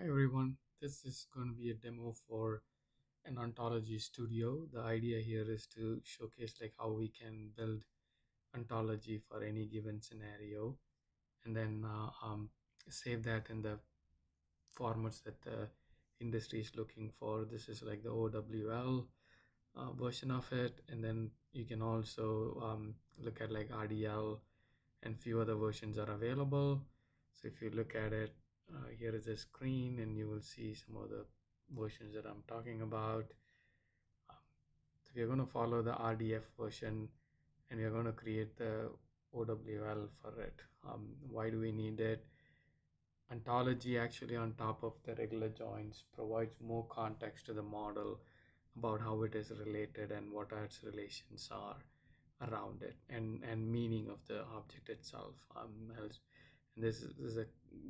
everyone, this is going to be a demo for an Ontology Studio. The idea here is to showcase like how we can build ontology for any given scenario and then save that in the formats that the industry is looking for. This is like the OWL version of it, and then you can also look at like RDL, and few other versions are available. So if you look at it, here is a screen and you will see some of the versions that I'm talking about. Um, so we're going to follow the RDF version and we're going to create the OWL for it. Why do we need it? Ontology actually on top of the regular joins provides more context to the model about how it is related and what its relations are around it, and meaning of the object itself. And this is a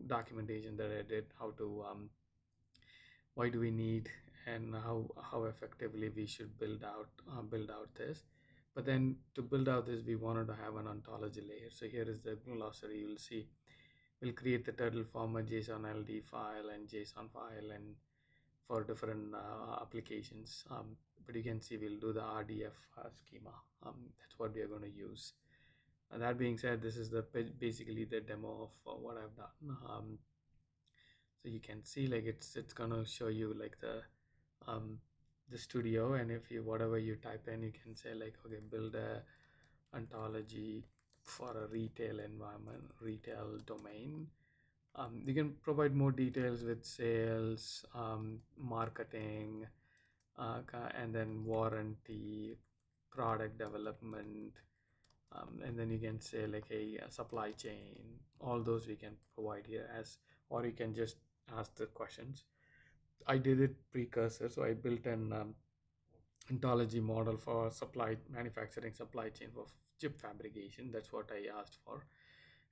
documentation that I did how to why do we need and how effectively we should build out this. But then to build out this, we wanted to have an ontology layer. So here is the glossary. You'll see we'll create the turtle format JSON LD file and JSON file and for different applications. But you can see we'll do the RDF schema. That's what we are going to use. And that being said, this is the basically the demo of what I've done. So you can see like it's gonna show you like um, the studio, and if you whatever you type in, you can say like, okay, build a ontology for a retail environment, retail domain. You can provide more details with sales, marketing, and then warranty, product development, and then you can say like a supply chain. All those we can provide here as, or you can just ask the questions. I did it precursor, so I built an ontology model for manufacturing supply chain for chip fabrication. That's what I asked for,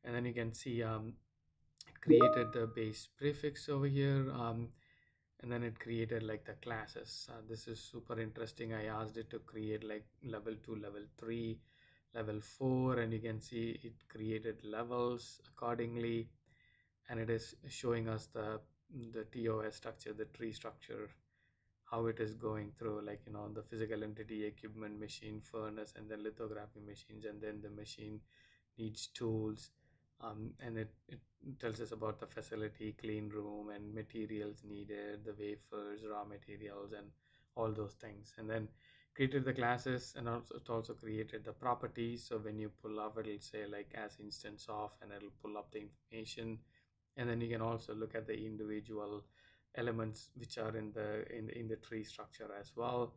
and then you can see it created the base prefix over here, and then it created like the classes. This is super interesting. I asked it to create like level 2, level 3, level 4, and you can see it created levels accordingly, and it is showing us the TOS structure, the tree structure, how it is going through, like, the physical entity, equipment, machine, furnace, and then lithography machines, and then the machine needs tools. And it tells us about the facility, clean room, and materials needed, the wafers, raw materials, and all those things. And then created the classes, and also it also created the properties. So when you pull up, it'll say like as instance of, and it'll pull up the information. And then you can also look at the individual elements which are in the tree structure as well.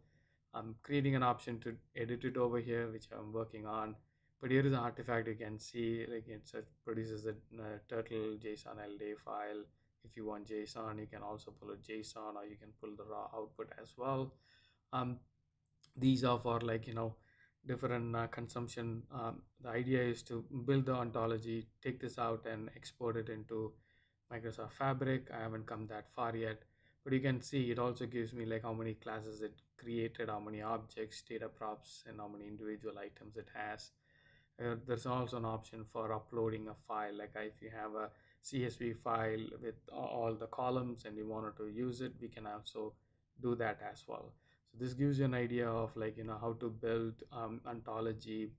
I'm creating an option to edit it over here, which I'm working on. But here is an artifact. You can see like produces a turtle JSON LD file. If you want JSON, you can also pull a JSON, or you can pull the raw output as well. um, these are for like different consumption. The idea is to build the ontology, take this out and export it into Microsoft Fabric. I haven't come that far yet, but you can see it also gives me like how many classes it created, how many objects, data props, and how many individual items it has. There's also an option for uploading a file. Like if you have a CSV file with all the columns and you wanted to use it, we can also do that as well. So this gives you an idea of like how to build ontology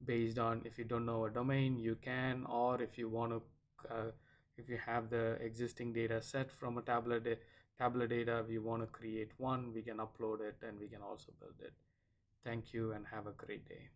based on, if you don't know a domain, you can, or if you want to, if you have the existing data set from a tablet data, we want to create one, we can upload it and we can also build it. Thank you and have a great day.